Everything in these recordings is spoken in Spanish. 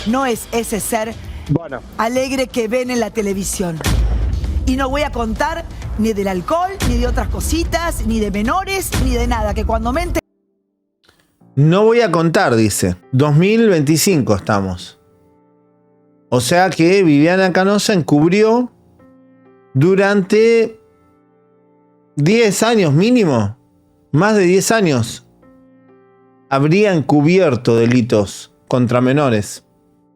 no es ese ser alegre que ven en la televisión. Y no voy a contar ni del alcohol, ni de otras cositas, ni de menores, ni de nada, que cuando me enteré... No voy a contar, dice. 2025 estamos. O sea que Viviana Canosa encubrió durante 10 años mínimo, más de 10 años, habría encubierto delitos contra menores.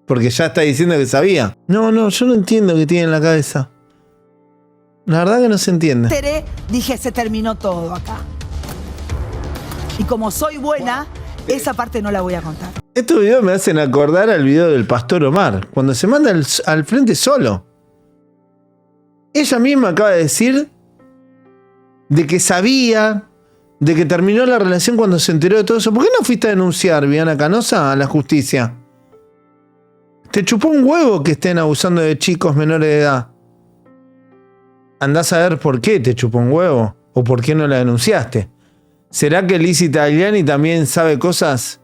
Porque ya está diciendo que sabía. No, yo no entiendo qué tiene en la cabeza. La verdad que no se entiende. Dije, se terminó todo acá. Y como soy buena, esa parte no la voy a contar. Estos videos me hacen acordar al video del Pastor Omar, cuando se manda al frente solo. Ella misma acaba de decir de que sabía, de que terminó la relación cuando se enteró de todo eso. ¿Por qué no fuiste a denunciar, Viviana Canosa, a la justicia? Te chupó un huevo que estén abusando de chicos menores de edad. Andás a ver por qué te chupó un huevo o por qué no la denunciaste. ¿Será que Lizzy Tagliani también sabe cosas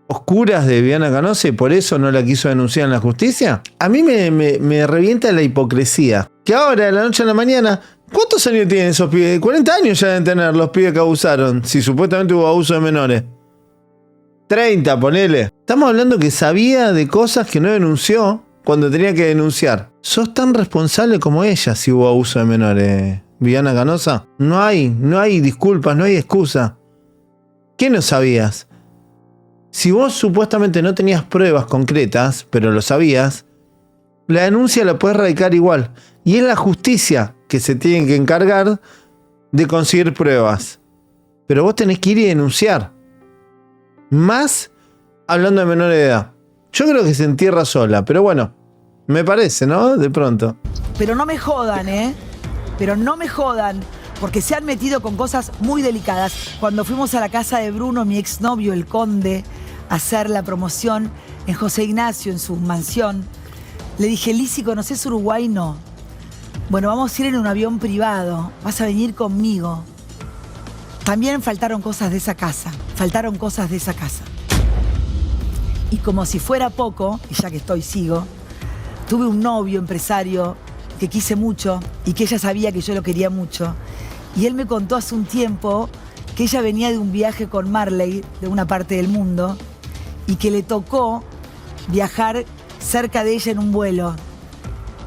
oscuras de Viviana Canosa y por eso no la quiso denunciar en la justicia? A mí me revienta la hipocresía. Que ahora, de la noche a la mañana, ¿cuántos años tienen esos pibes? 40 años ya deben tener los pibes que abusaron, si supuestamente hubo abuso de menores. 30, ponele. Estamos hablando que sabía de cosas que no denunció cuando tenía que denunciar. ¿Sos tan responsable como ella si hubo abuso de menores, Viviana Canosa? No hay disculpas, no hay excusa. ¿Qué no sabías? Si vos supuestamente no tenías pruebas concretas, pero lo sabías, la denuncia la podés radicar igual. Y es la justicia que se tiene que encargar de conseguir pruebas. Pero vos tenés que ir y denunciar. Más hablando de menores de edad. Yo creo que se entierra sola, pero bueno, me parece, ¿no? De pronto. Pero no me jodan, ¿eh? Pero no me jodan, porque se han metido con cosas muy delicadas. Cuando fuimos a la casa de Bruno, mi exnovio, el Conde, a hacer la promoción en José Ignacio, en su mansión, le dije, Lizzy, ¿conoces Uruguay? No. Bueno, vamos a ir en un avión privado, vas a venir conmigo. También faltaron cosas de esa casa, Y como si fuera poco, y ya que sigo, tuve un novio empresario que quise mucho y que ella sabía que yo lo quería mucho. Y él me contó hace un tiempo que ella venía de un viaje con Marley, de una parte del mundo, y que le tocó viajar cerca de ella en un vuelo.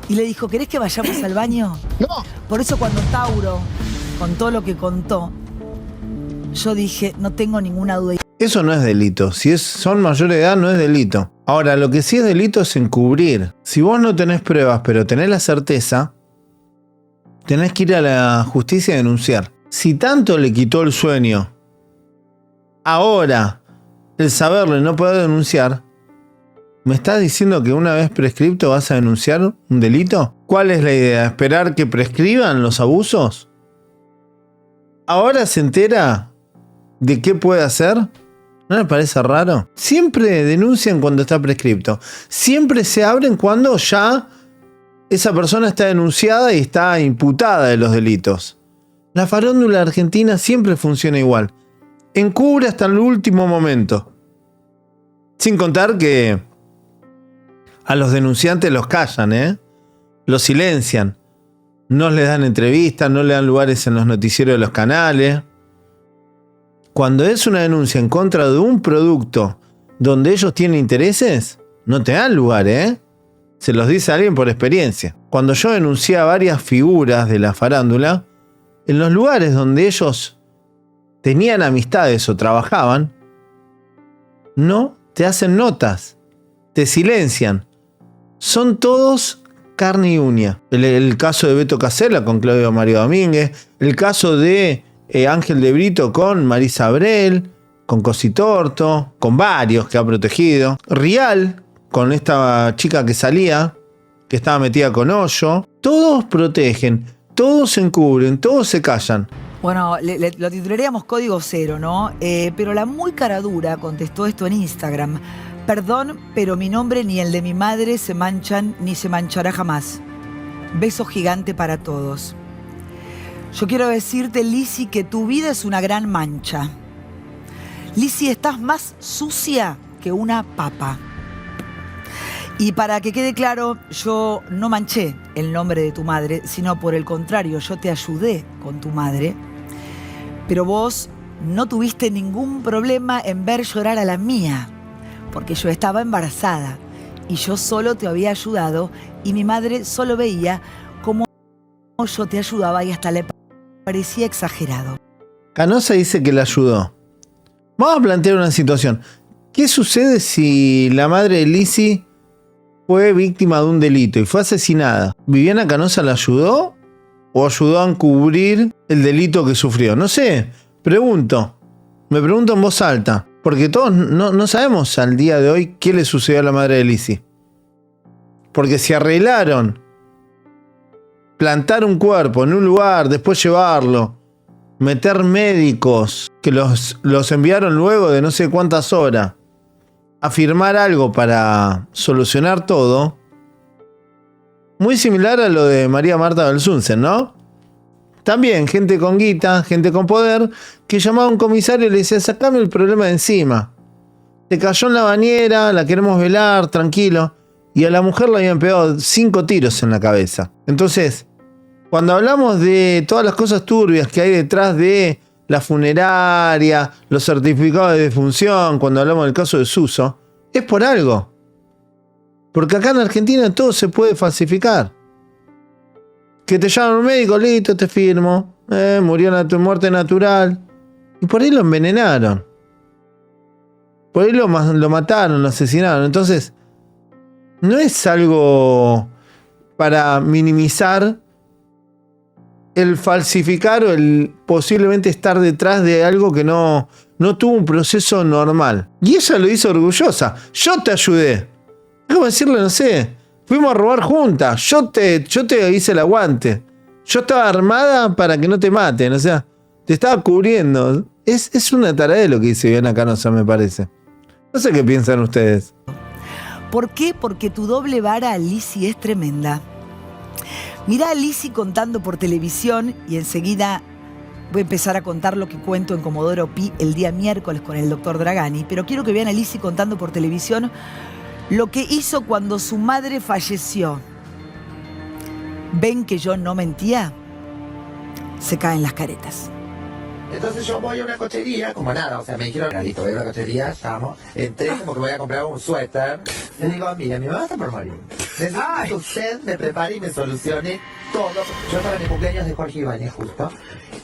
Y le dijo, ¿querés que vayamos al baño? No. Por eso cuando Tauro contó lo que contó, yo dije, no tengo ninguna duda. Eso no es delito. Si son mayores de edad, no es delito. Ahora, lo que sí es delito es encubrir. Si vos no tenés pruebas, pero tenés la certeza, tenés que ir a la justicia a denunciar. Si tanto le quitó el sueño, ahora, el saberlo y no poder denunciar, ¿me estás diciendo que una vez prescripto vas a denunciar un delito? ¿Cuál es la idea? ¿Esperar que prescriban los abusos? ¿Ahora se entera de qué puede hacer? ¿No le parece raro? Siempre denuncian cuando está prescripto. Siempre se abren cuando ya esa persona está denunciada y está imputada de los delitos. La farándula argentina siempre funciona igual. Encubre hasta el último momento. Sin contar que a los denunciantes los callan, ¿eh? Los silencian. No les dan entrevistas, no le dan lugares en los noticieros de los canales. Cuando es una denuncia en contra de un producto donde ellos tienen intereses, no te dan lugar, ¿eh? Se los dice alguien por experiencia. Cuando yo denuncié a varias figuras de la farándula, en los lugares donde ellos tenían amistades o trabajaban, no te hacen notas, te silencian. Son todos carne y uña. El caso de Beto Casella con Claudio Mario Domínguez, el caso de Ángel de Brito con Marisa Abrel, con Cositorto, con varios que ha protegido. Rial, con esta chica que salía, que estaba metida con Hoyo. Todos protegen, todos se encubren, todos se callan. Bueno, lo titularíamos Código Cero, ¿no? Pero la muy cara dura contestó esto en Instagram. Perdón, pero mi nombre ni el de mi madre se manchan ni se manchará jamás. Beso gigante para todos. Yo quiero decirte, Lizzy, que tu vida es una gran mancha. Lizzy, estás más sucia que una papa. Y para que quede claro, yo no manché el nombre de tu madre, sino por el contrario, yo te ayudé con tu madre. Pero vos no tuviste ningún problema en ver llorar a la mía, porque yo estaba embarazada y yo solo te había ayudado y mi madre solo veía cómo yo te ayudaba y hasta le parecía exagerado. Canosa dice que la ayudó. Vamos a plantear una situación. ¿Qué sucede si la madre de Lizzy fue víctima de un delito y fue asesinada? ¿Viviana Canosa la ayudó o ayudó a encubrir el delito que sufrió? No sé, pregunto. Me pregunto en voz alta, porque todos no sabemos al día de hoy qué le sucedió a la madre de Lizzy. Porque si arreglaron plantar un cuerpo en un lugar, después llevarlo, meter médicos que los enviaron luego de no sé cuántas horas a firmar algo para solucionar todo, muy similar a lo de María Marta Belsunce, ¿no? También gente con guita, gente con poder, que llamaba a un comisario y le decía, sacame el problema de encima. Se cayó en la bañera, la queremos velar, tranquilo. Y a la mujer le habían pegado 5 tiros en la cabeza. Entonces, cuando hablamos de todas las cosas turbias que hay detrás de la funeraria, los certificados de defunción, cuando hablamos del caso de Suso, es por algo. Porque acá en Argentina todo se puede falsificar. Que te llaman un médico, listo, te firmo. Murió muerte natural. Y por ahí lo envenenaron. Por ahí lo mataron, lo asesinaron. Entonces, no es algo para minimizar el falsificar o el posiblemente estar detrás de algo que no tuvo un proceso normal. Y ella lo hizo orgullosa. Yo te ayudé. Es como decirle, no sé, fuimos a robar juntas. Yo te hice el aguante. Yo estaba armada para que no te maten. O sea, te estaba cubriendo. Es una tarea lo que dice Viviana Canosa, me parece. No sé qué piensan ustedes. ¿Por qué? Porque tu doble vara a Lizzy es tremenda. Mirá a Lizzy contando por televisión y enseguida voy a empezar a contar lo que cuento en Comodoro Pi el día miércoles con el doctor Dragani, pero quiero que vean a Lizzy contando por televisión lo que hizo cuando su madre falleció. ¿Ven que yo no mentía? Se caen las caretas. Entonces yo voy a una cochería, como nada, o sea, me dijeron, listo, voy a una cochería, estamos, entré como que voy a comprar un suéter. Le digo, mira, mi mamá está por morir. Necesito que usted me prepare y me solucione todo. Yo estaba en el cumpleaños de Jorge Ibáñez justo,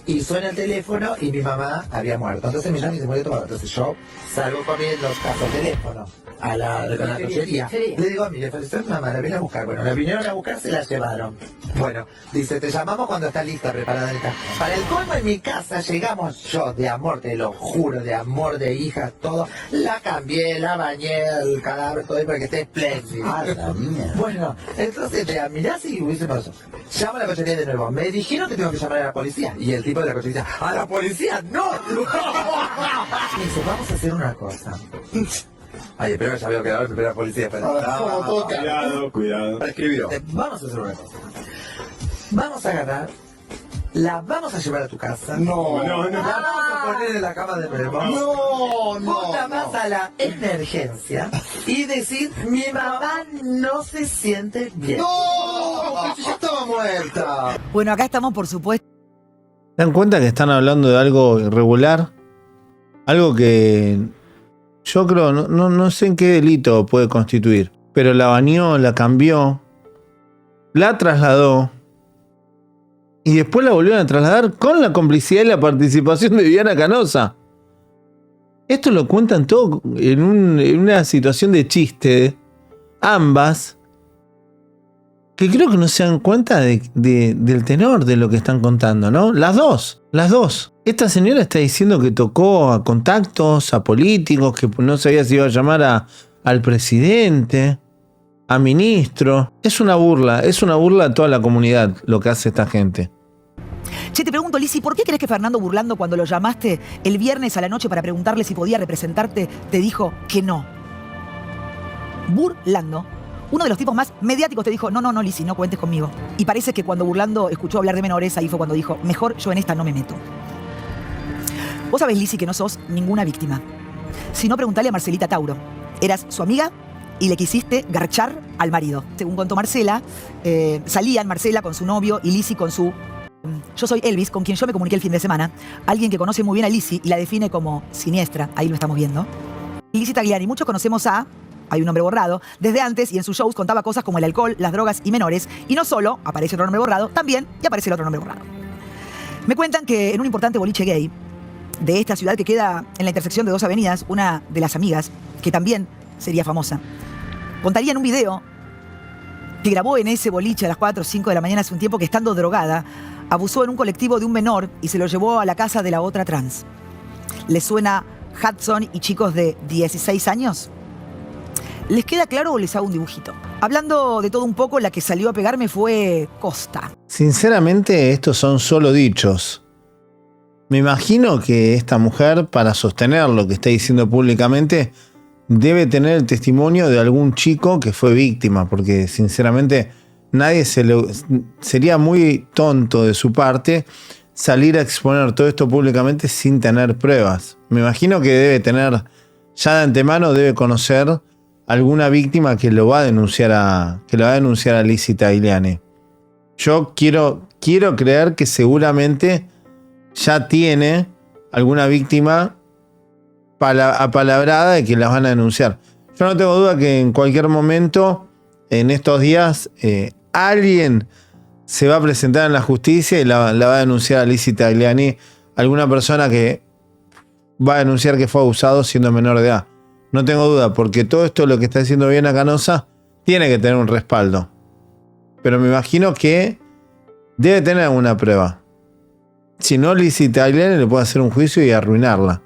y suena el teléfono y mi mamá había muerto. Entonces me llaman y se murió todo. Entonces yo salgo corriendo, caso el teléfono a la cochería. Le digo, mire, falleció mi mamá, la vine a buscar. Bueno, la vinieron a buscar, se la llevaron. Bueno, dice, te llamamos cuando está lista, preparada en el carro. Para el colmo en mi casa llegamos yo, de amor, te lo juro, de amor, de hija, todo. La cambié, la bañé, el cadáver, todo para que esté espléndido. Bueno, entonces mirá si hubiese pasado. Llamo a la cochería de nuevo. Me dijeron que tengo que llamar a la policía. Y el tipo de la cochería, ¿a la policía? ¡No! Me dice, vamos a hacer una cosa. Ay, espero que ya había quedado, espera la policía. Cuidado. Para escribirlo. Vamos a hacer una cosa. Vamos a agarrar, la vamos a llevar a tu casa. No. La vamos a poner en la cama de nuevo. No. Vos llamás a la emergencia y decir, mi mamá no se siente bien. No, porque ya estaba muerta. Bueno, acá estamos, por supuesto. ¿Se dan cuenta que están hablando de algo irregular? Algo que yo creo, no sé en qué delito puede constituir, pero la bañó, la cambió, la trasladó y después la volvieron a trasladar con la complicidad y la participación de Viviana Canosa. Esto lo cuentan todo en una situación de chiste, ambas, que creo que no se dan cuenta del tenor de lo que están contando, ¿no? Las dos. Esta señora está diciendo que tocó a contactos, a políticos, que no sabía si iba a llamar al presidente, a ministro. Es una burla a toda la comunidad lo que hace esta gente. Che, te pregunto, Lizzy, ¿por qué crees que Fernando Burlando, cuando lo llamaste el viernes a la noche para preguntarle si podía representarte, te dijo que no? Burlando, uno de los tipos más mediáticos, te dijo, no, Lizzy, no cuentes conmigo. Y parece que cuando Burlando escuchó hablar de menores, ahí fue cuando dijo, mejor yo en esta no me meto. Vos sabés, Lizzy, que no sos ninguna víctima. Si no, preguntale a Marcelita Tauro. Eras su amiga y le quisiste garchar al marido. Según contó Marcela, salían Marcela con su novio y Lizzy con su... Yo soy Elvis, con quien yo me comuniqué el fin de semana. Alguien que conoce muy bien a Lizzy y la define como siniestra. Ahí lo estamos viendo. Lizzy Tagliani, muchos conocemos a... Hay un nombre borrado. Desde antes y en sus shows contaba cosas como el alcohol, las drogas y menores. Y no solo aparece otro nombre borrado, también y aparece el otro nombre borrado. Me cuentan que en un importante boliche gay de esta ciudad que queda en la intersección de dos avenidas, una de las amigas, que también sería famosa, contaría en un video que grabó en ese boliche a las 4 o 5 de la mañana hace un tiempo que, estando drogada, abusó en un colectivo de un menor y se lo llevó a la casa de la otra trans. ¿Les suena Hudson y chicos de 16 años? ¿Les queda claro o les hago un dibujito? Hablando de todo un poco, la que salió a pegarme fue Costa. Sinceramente, estos son solo dichos. Me imagino que esta mujer, para sostener lo que está diciendo públicamente, debe tener el testimonio de algún chico que fue víctima, porque sinceramente sería muy tonto de su parte salir a exponer todo esto públicamente sin tener pruebas. Me imagino que debe tener, ya de antemano debe conocer alguna víctima que lo va a denunciar a Lizzy Tagliani. Yo quiero creer que seguramente ya tiene alguna víctima apalabrada de que las van a denunciar. Yo no tengo duda que en cualquier momento, en estos días, alguien se va a presentar en la justicia y la va a denunciar a Lizzy Tagliani, alguna persona que va a denunciar que fue abusado siendo menor de edad. No tengo duda, porque todo esto, lo que está haciendo Viviana Canosa, tiene que tener un respaldo. Pero me imagino que debe tener alguna prueba. Si no, Lizzy Tagliani le puede hacer un juicio y arruinarla.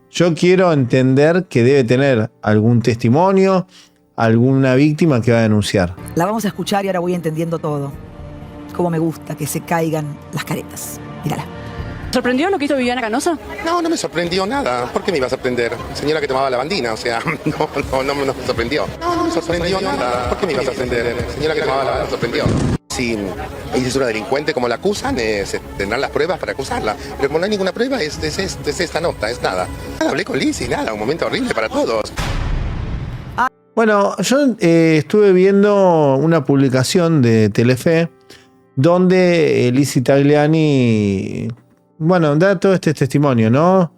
Yo quiero entender que debe tener algún testimonio, alguna víctima que va a denunciar. La vamos a escuchar y ahora voy entendiendo todo. Cómo me gusta que se caigan las caretas. Mírala. ¿Sorprendió lo que hizo Viviana Canosa? No, no me sorprendió nada. ¿Por qué me iba a sorprender? Señora que tomaba lavandina, o sea, no me sorprendió. No me sorprendió nada. ¿Por qué me iba a sorprender? Señora que tomaba lavandina, sorprendió. Si ella es una delincuente como la acusan, tendrán las pruebas para acusarla. Pero como no hay ninguna prueba, es esta nota, es nada. Hablé con Lizzy, nada, un momento horrible para todos. Bueno, yo estuve viendo una publicación de Telefe donde Lizzy Tagliani, bueno, da todo este testimonio, ¿no?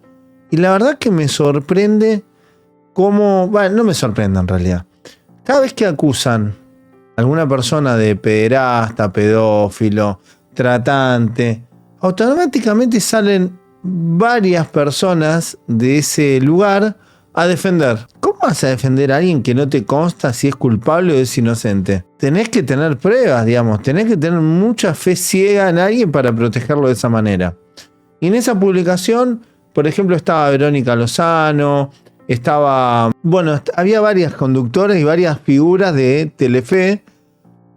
Y la verdad que me sorprende cómo... Bueno, no me sorprende en realidad. Cada vez que acusan a alguna persona de pederasta, pedófilo, tratante, automáticamente salen varias personas de ese lugar a defender. ¿Cómo vas a defender a alguien que no te consta si es culpable o es inocente? Tenés que tener pruebas, digamos. Tenés que tener mucha fe ciega en alguien para protegerlo de esa manera. Y en esa publicación, por ejemplo, estaba Verónica Lozano, había varias conductoras y varias figuras de Telefe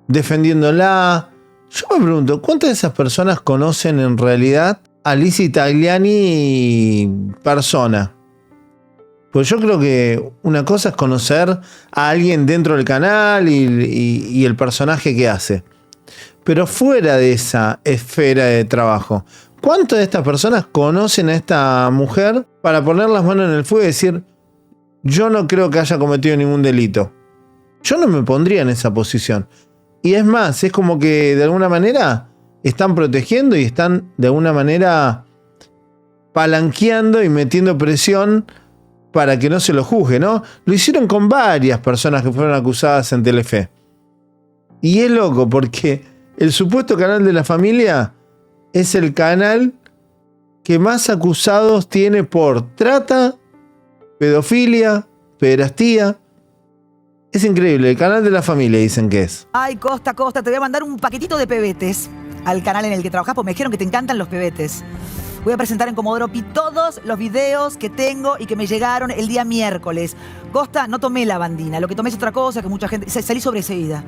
defendiéndola. Yo me pregunto, ¿cuántas de esas personas conocen en realidad a Lizzy Tagliani persona? Pues yo creo que una cosa es conocer a alguien dentro del canal y el personaje que hace. Pero fuera de esa esfera de trabajo, ¿cuántas de estas personas conocen a esta mujer para poner las manos en el fuego y decir, yo no creo que haya cometido ningún delito? Yo no me pondría en esa posición. Y es más, es como que de alguna manera están protegiendo y están de alguna manera palanqueando y metiendo presión para que no se lo juzgue, ¿no? Lo hicieron con varias personas que fueron acusadas en Telefe. Y es loco porque el supuesto canal de la familia es el canal que más acusados tiene por trata, pedofilia, pederastía. Es increíble, el canal de la familia dicen que es. Ay, Costa, te voy a mandar un paquetito de pebetes al canal en el que trabajas, porque me dijeron que te encantan los pebetes. Voy a presentar en Comodoro Pi todos los videos que tengo y que me llegaron el día miércoles. Costa, no tomé lavandina, lo que tomé es otra cosa que mucha gente... Salí sobreseída.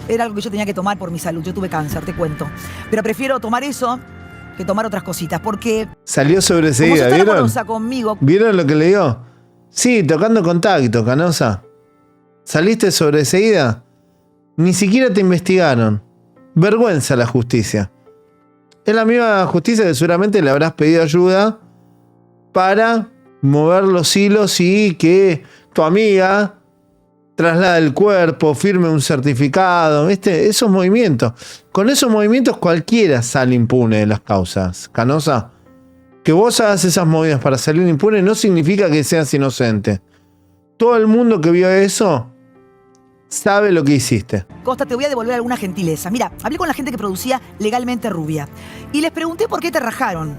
Era algo que yo tenía que tomar por mi salud, yo tuve cáncer, te cuento. Pero prefiero tomar eso que tomar otras cositas, porque... Salió sobreseída, como ¿vieron? amorosa conmigo. ¿Vieron lo que le dio? Sí, tocando contacto, Canosa. ¿Saliste sobreseída? Ni siquiera te investigaron. Vergüenza la justicia. Es la misma justicia que seguramente le habrás pedido ayuda para mover los hilos y que tu amiga traslada el cuerpo, firme un certificado, ¿viste? Esos movimientos. Con esos movimientos cualquiera sale impune de las causas. Canosa, que vos hagas esas movidas para salir impune no significa que seas inocente. Todo el mundo que vio eso sabe lo que hiciste. Costa, te voy a devolver alguna gentileza. Mira, hablé con la gente que producía Legalmente Rubia y les pregunté por qué te rajaron.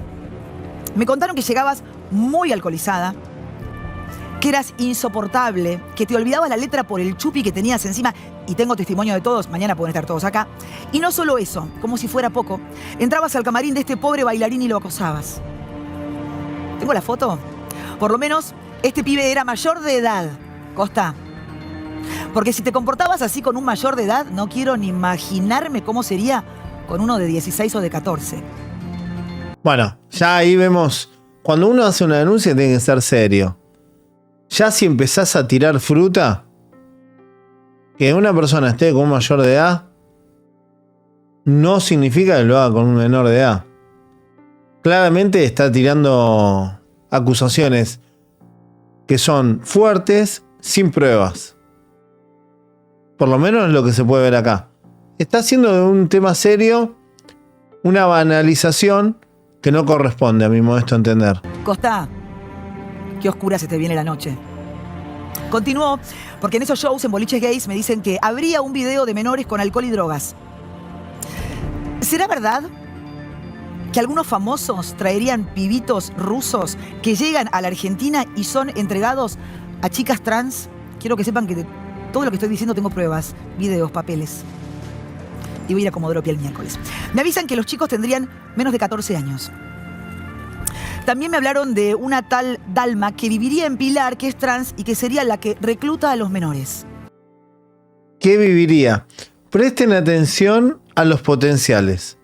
Me contaron que llegabas muy alcoholizada, que eras insoportable, que te olvidabas la letra por el chupi que tenías encima, y tengo testimonio de todos, mañana pueden estar todos acá. Y no solo eso, como si fuera poco, entrabas al camarín de este pobre bailarín y lo acosabas. ¿Tengo la foto? Por lo menos, este pibe era mayor de edad, Costa. Porque si te comportabas así con un mayor de edad, no quiero ni imaginarme cómo sería con uno de 16 o de 14. Bueno, ya ahí vemos, cuando uno hace una denuncia tiene que ser serio. Ya si empezás a tirar fruta, que una persona esté con un mayor de edad, no significa que lo haga con un menor de edad. Claramente está tirando acusaciones que son fuertes, sin pruebas. Por lo menos es lo que se puede ver acá. Está haciendo de un tema serio una banalización que no corresponde, a mi modesto entender. Costa, qué oscura se te viene la noche. Continuó, porque en esos shows en boliches gays me dicen que habría un video de menores con alcohol y drogas. ¿Será verdad que algunos famosos traerían pibitos rusos que llegan a la Argentina y son entregados a chicas trans? Quiero que sepan que de todo lo que estoy diciendo tengo pruebas, videos, papeles. Y voy a ir a Comodoro Pi el miércoles. Me avisan que los chicos tendrían menos de 14 años. También me hablaron de una tal Dalma que viviría en Pilar, que es trans y que sería la que recluta a los menores. ¿Qué viviría? Presten atención a los potenciales.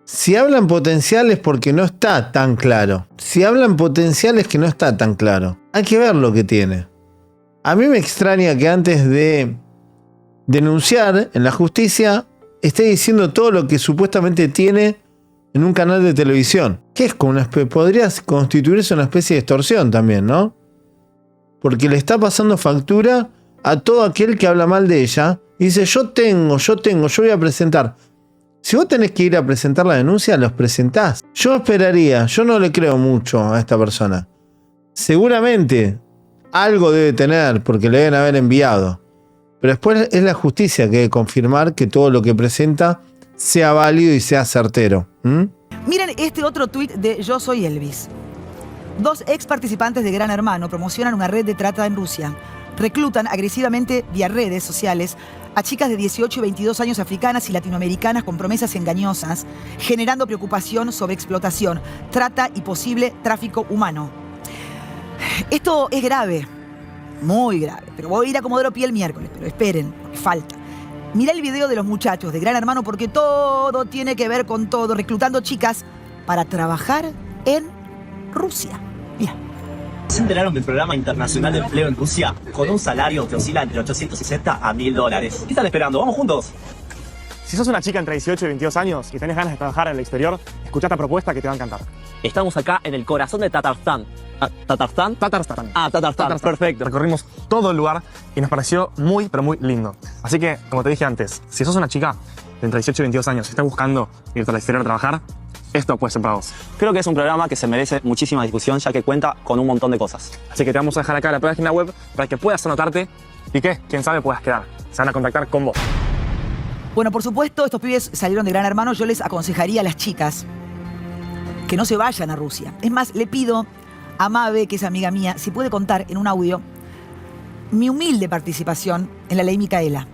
Si hablan potenciales porque no está tan claro. Si hablan potenciales que no está tan claro. Hay que ver lo que tiene. A mí me extraña que antes de denunciar en la justicia esté diciendo todo lo que supuestamente tiene en un canal de televisión. Que es como podría constituirse una especie de extorsión también, ¿no? Porque le está pasando factura a todo aquel que habla mal de ella y dice, yo voy a presentar. Si vos tenés que ir a presentar la denuncia, los presentás. Yo esperaría, yo no le creo mucho a esta persona. Seguramente algo debe tener porque le deben haber enviado. Pero después es la justicia que debe confirmar que todo lo que presenta sea válido y sea certero. Miren este otro tuit de Yo Soy Elvis. 2 ex participantes de Gran Hermano promocionan una red de trata en Rusia. Reclutan agresivamente vía redes sociales a chicas de 18 y 22 años africanas y latinoamericanas con promesas engañosas, generando preocupación sobre explotación, trata y posible tráfico humano. Esto es grave, muy grave, pero voy a ir a Comodoro Pi el miércoles, pero esperen, porque falta. Mirá el video de los muchachos de Gran Hermano porque todo tiene que ver con todo, reclutando chicas para trabajar en Rusia. Mira. ¿Se enteraron del programa internacional de empleo en Rusia? Con un salario que oscila entre 860 a $1000. ¿Qué están esperando? ¡Vamos juntos! Si sos una chica entre 18 y 22 años y tenés ganas de trabajar en el exterior, escuchá esta propuesta que te va a encantar. Estamos acá en el corazón de Tatarstán. ¿Tatarstán? Tatarstán. Ah, Tatarstán. Perfecto. Recorrimos todo el lugar y nos pareció muy, pero muy lindo. Así que, como te dije antes, si sos una chica de entre 18 y 22 años y estás buscando irte al exterior a trabajar, esto puede ser para vos. Creo que es un programa que se merece muchísima discusión, ya que cuenta con un montón de cosas. Así que te vamos a dejar acá la página web para que puedas anotarte y que, quién sabe, puedas quedar. Se van a contactar con vos. Bueno, por supuesto, estos pibes salieron de Gran Hermano. Yo les aconsejaría a las chicas que no se vayan a Rusia. Es más, le pido a Mabe, que es amiga mía, si puede contar en un audio mi humilde participación en la ley Micaela.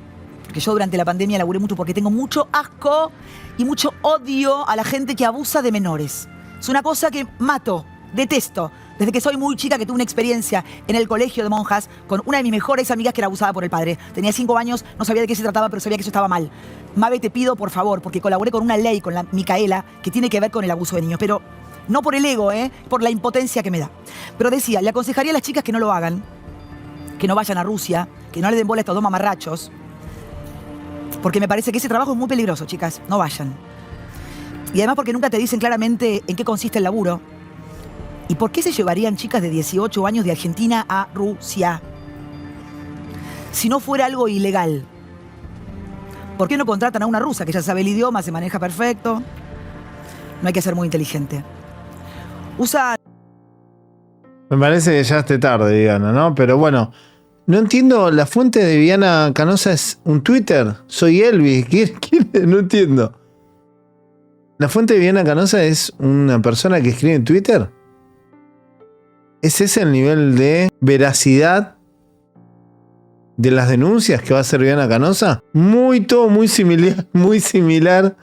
Porque yo durante la pandemia laburé mucho porque tengo mucho asco y mucho odio a la gente que abusa de menores. Es una cosa que mato, detesto. Desde que soy muy chica, que tuve una experiencia en el colegio de monjas con una de mis mejores amigas que era abusada por el padre. Tenía 5 años, no sabía de qué se trataba, pero sabía que eso estaba mal. Mabe, te pido, por favor, porque colaboré con una ley, con la Micaela, que tiene que ver con el abuso de niños. Pero no por el ego, por la impotencia que me da. Pero decía, le aconsejaría a las chicas que no lo hagan, que no vayan a Rusia, que no le den bola a estos 2 mamarrachos, porque me parece que ese trabajo es muy peligroso, chicas. No vayan. Y además porque nunca te dicen claramente en qué consiste el laburo. ¿Y por qué se llevarían chicas de 18 años de Argentina a Rusia? si no fuera algo ilegal? ¿Por qué no contratan a una rusa que ya sabe el idioma, se maneja perfecto? No hay que ser muy inteligente. Usa... Me parece que ya esté tarde, Viviana, ¿no? Pero bueno, no entiendo, la fuente de Viviana Canosa es un Twitter. Soy Elvis. ¿Quién? No entiendo. ¿La fuente de Viviana Canosa es una persona que escribe en Twitter? ¿Es ese el nivel de veracidad de las denuncias que va a hacer Viviana Canosa? Todo muy similar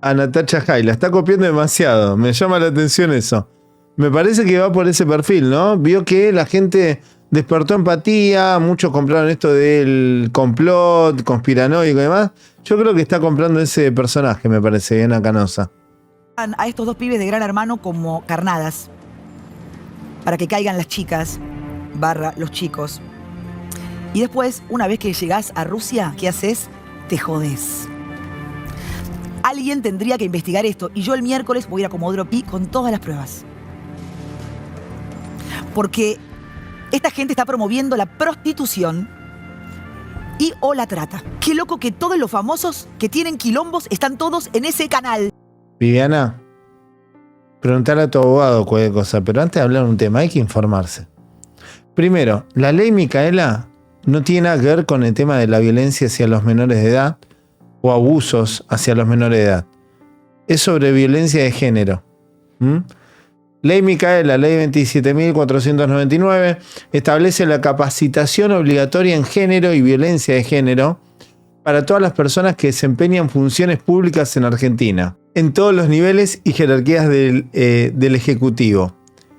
a Natacha Jaila. Está copiando demasiado. Me llama la atención eso. Me parece que va por ese perfil, ¿no? Vio que la gente despertó empatía, muchos compraron esto del complot, conspiranoico y demás. Yo creo que está comprando ese personaje, me parece, Viviana Canosa. A estos dos pibes de Gran Hermano como carnadas, para que caigan las chicas, los chicos. Y después, una vez que llegás a Rusia, ¿qué haces? Te jodés. Alguien tendría que investigar esto, y yo el miércoles voy a ir a Comodoro Pi con todas las pruebas. Porque esta gente está promoviendo la prostitución y o la trata. Qué loco que todos los famosos que tienen quilombos están todos en ese canal. Viviana, preguntale a tu abogado cualquier cosa, pero antes de hablar de un tema hay que informarse. Primero, la ley Micaela no tiene nada que ver con el tema de la violencia hacia los menores de edad o abusos hacia los menores de edad. Es sobre violencia de género. Ley Micaela, ley 27.499, establece la capacitación obligatoria en género y violencia de género para todas las personas que desempeñan funciones públicas en Argentina, en todos los niveles y jerarquías del Ejecutivo,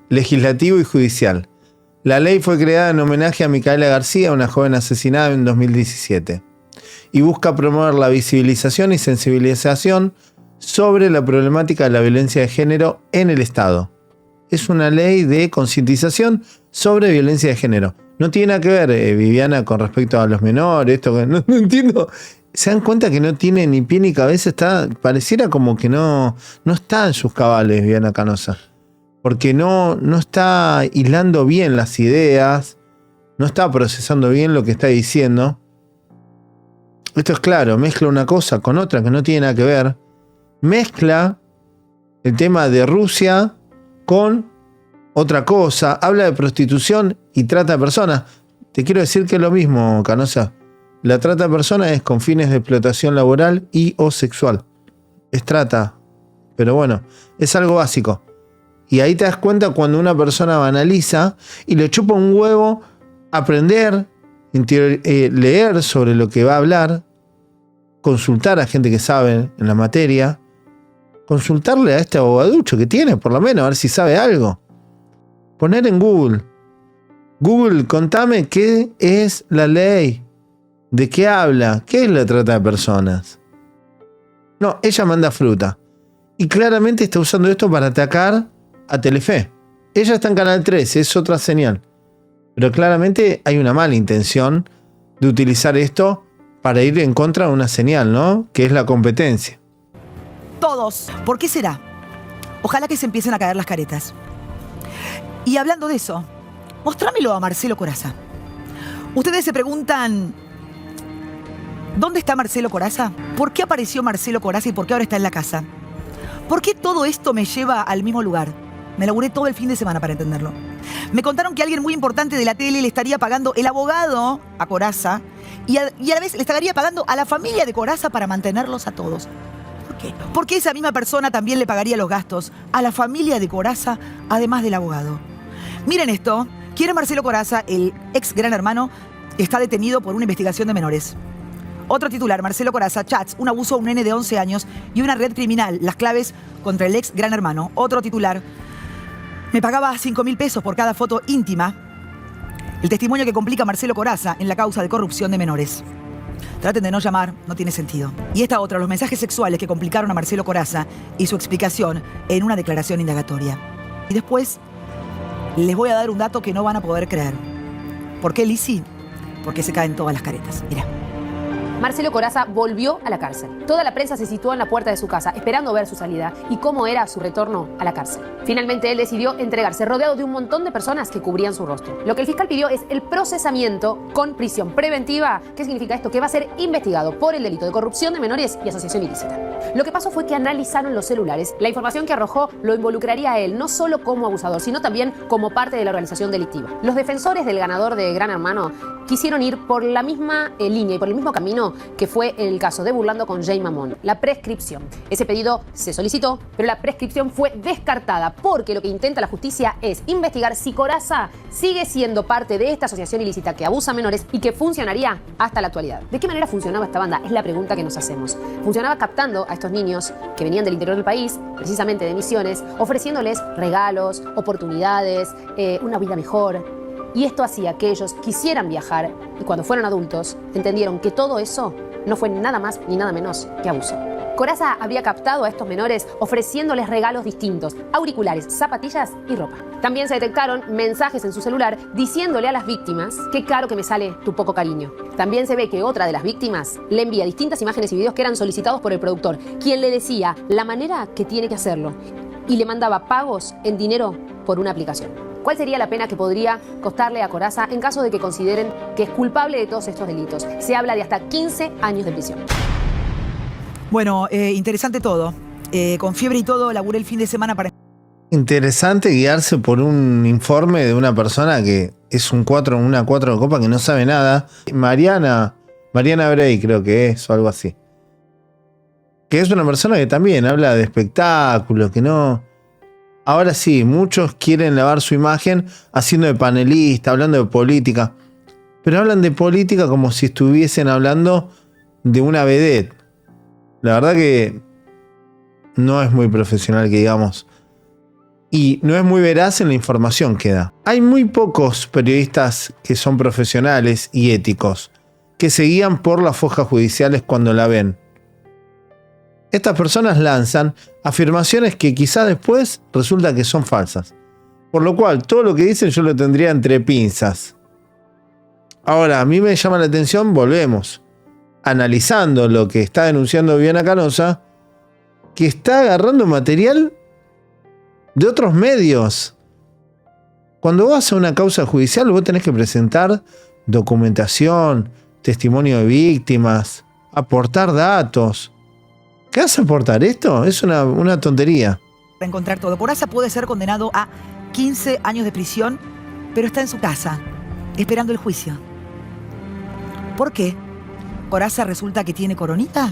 Legislativo y Judicial. La ley fue creada en homenaje a Micaela García, una joven asesinada en 2017, y busca promover la visibilización y sensibilización sobre la problemática de la violencia de género en el Estado. Es una ley de concientización sobre violencia de género. No tiene nada que ver, Viviana, con respecto a los menores, esto que no entiendo. Se dan cuenta que no tiene ni pie ni cabeza, pareciera como que no está en sus cabales, Viviana Canosa. Porque no está hilando bien las ideas, no está procesando bien lo que está diciendo. Esto es claro, mezcla una cosa con otra que no tiene nada que ver. Mezcla el tema de Rusia con otra cosa, habla de prostitución y trata de personas. Te quiero decir que es lo mismo, Canosa. La trata de personas es con fines de explotación laboral y o sexual. Es trata. Pero bueno, es algo básico. Y ahí te das cuenta cuando una persona banaliza y le chupa un huevo aprender, leer sobre lo que va a hablar, consultar a gente que sabe en la materia, consultarle a este abogaducho que tiene, por lo menos, a ver si sabe algo. Poner en Google. Google, contame qué es la ley. ¿De qué habla? ¿Qué es la trata de personas? No, ella manda fruta. Y claramente está usando esto para atacar a Telefe. Ella está en Canal 13, es otra señal. Pero claramente hay una mala intención de utilizar esto para ir en contra de una señal, ¿no? Que es la competencia. Todos. ¿Por qué será? Ojalá que se empiecen a caer las caretas. Y hablando de eso, mostrámelo a Marcelo Corazza. Ustedes se preguntan, ¿dónde está Marcelo Corazza? ¿Por qué apareció Marcelo Corazza y por qué ahora está en la casa? ¿Por qué todo esto me lleva al mismo lugar? Me laburé todo el fin de semana para entenderlo. Me contaron que alguien muy importante de la tele le estaría pagando el abogado a Corazza y a la vez le estaría pagando a la familia de Corazza para mantenerlos a todos. ¿Por qué? Porque esa misma persona también le pagaría los gastos a la familia de Corazza, además del abogado. Miren esto. ¿Quién es Marcelo Corazza, el ex Gran Hermano? Está detenido por una investigación de menores. Otro titular, Marcelo Corazza, chats, un abuso a un nene de 11 años y una red criminal, las claves contra el ex Gran Hermano. Otro titular, me pagaba 5.000 pesos por cada foto íntima. El testimonio que complica a Marcelo Corazza en la causa de corrupción de menores. Traten de no llamar, no tiene sentido. Y esta otra, los mensajes sexuales que complicaron a Marcelo Corazza y su explicación en una declaración indagatoria. Y después, les voy a dar un dato que no van a poder creer. ¿Por qué, Lizzy? Porque se caen todas las caretas. Mira. Marcelo Corazza volvió a la cárcel. Toda la prensa se situó en la puerta de su casa, esperando ver su salida y cómo era su retorno a la cárcel. Finalmente él decidió entregarse, rodeado de un montón de personas que cubrían su rostro. Lo que el fiscal pidió es el procesamiento con prisión preventiva. ¿Qué significa esto? Que va a ser investigado por el delito de corrupción de menores y asociación ilícita. Lo que pasó fue que analizaron los celulares. La información que arrojó lo involucraría a él no solo como abusador, sino también como parte de la organización delictiva. Los defensores del ganador de Gran Hermano quisieron ir por la misma línea y por el mismo camino que fue el caso de Burlando con Jay Mamón, la prescripción. Ese pedido se solicitó, pero la prescripción fue descartada porque lo que intenta la justicia es investigar si Corazza sigue siendo parte de esta asociación ilícita que abusa a menores y que funcionaría hasta la actualidad. ¿De qué manera funcionaba esta banda? Es la pregunta que nos hacemos. Funcionaba captando a estos niños que venían del interior del país, precisamente de Misiones, ofreciéndoles regalos, oportunidades, una vida mejor. Y esto hacía que ellos quisieran viajar y cuando fueron adultos entendieron que todo eso no fue nada más ni nada menos que abuso. Corazza había captado a estos menores ofreciéndoles regalos distintos, auriculares, zapatillas y ropa. También se detectaron mensajes en su celular diciéndole a las víctimas: qué caro que me sale tu poco cariño. También se ve que otra de las víctimas le envía distintas imágenes y videos que eran solicitados por el productor, quien le decía la manera que tiene que hacerlo y le mandaba pagos en dinero por una aplicación. ¿Cuál sería la pena que podría costarle a Corazza en caso de que consideren que es culpable de todos estos delitos? Se habla de hasta 15 años de prisión. Bueno, interesante todo. Con fiebre y todo, laburé el fin de semana para... Interesante guiarse por un informe de una persona que es una 4 de copa que no sabe nada. Mariana Bray creo que es, o algo así. Que es una persona que también habla de espectáculos, que no... Ahora sí, muchos quieren lavar su imagen haciendo de panelista, hablando de política. Pero hablan de política como si estuviesen hablando de una vedette. La verdad que no es muy profesional, que digamos. Y no es muy veraz en la información que da. Hay muy pocos periodistas que son profesionales y éticos, que se guían por las fojas judiciales cuando la ven. Estas personas lanzan afirmaciones que quizás después resulta que son falsas. Por lo cual, todo lo que dicen yo lo tendría entre pinzas. Ahora, a mí me llama la atención, volvemos, analizando lo que está denunciando Viviana Canosa, que está agarrando material de otros medios. Cuando vas a una causa judicial, vos tenés que presentar documentación, testimonio de víctimas, aportar datos. ¿Qué vas a aportar? Esto es una tontería. Para encontrar todo. Corazza puede ser condenado a 15 años de prisión, pero está en su casa, esperando el juicio. ¿Por qué? ¿Corazza resulta que tiene coronita?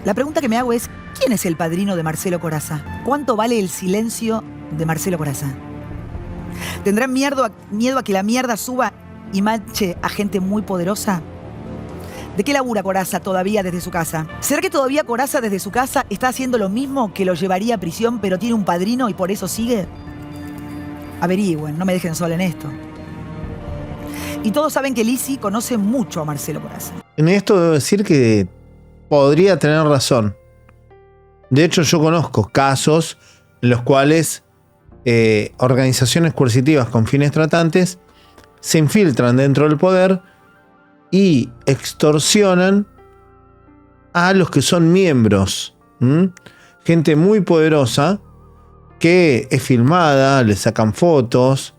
La pregunta que me hago es, ¿quién es el padrino de Marcelo Corazza? ¿Cuánto vale el silencio de Marcelo Corazza? ¿Tendrán miedo a que la mierda suba y manche a gente muy poderosa? ¿De qué labura Corazza todavía desde su casa? ¿Será que todavía Corazza desde su casa está haciendo lo mismo que lo llevaría a prisión, pero tiene un padrino y por eso sigue? Averigüen, no me dejen sola en esto. Y todos saben que Lizzy conoce mucho a Marcelo Corazza. En esto debo decir que podría tener razón. De hecho, yo conozco casos en los cuales organizaciones coercitivas con fines tratantes se infiltran dentro del poder y extorsionan a los que son miembros. Gente muy poderosa que es filmada, le sacan fotos,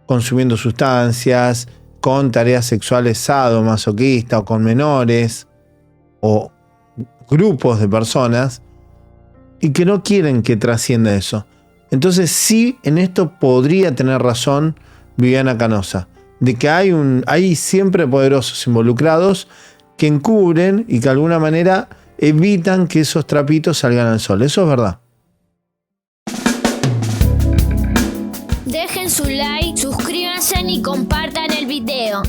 consumiendo sustancias, con tareas sexuales sadomasoquistas o con menores o grupos de personas y que no quieren que trascienda eso. Entonces sí, en esto podría tener razón Viviana Canosa, de que hay siempre poderosos involucrados que encubren y que de alguna manera evitan que esos trapitos salgan al sol. Eso es verdad. Dejen su like, suscríbanse y compartan el video.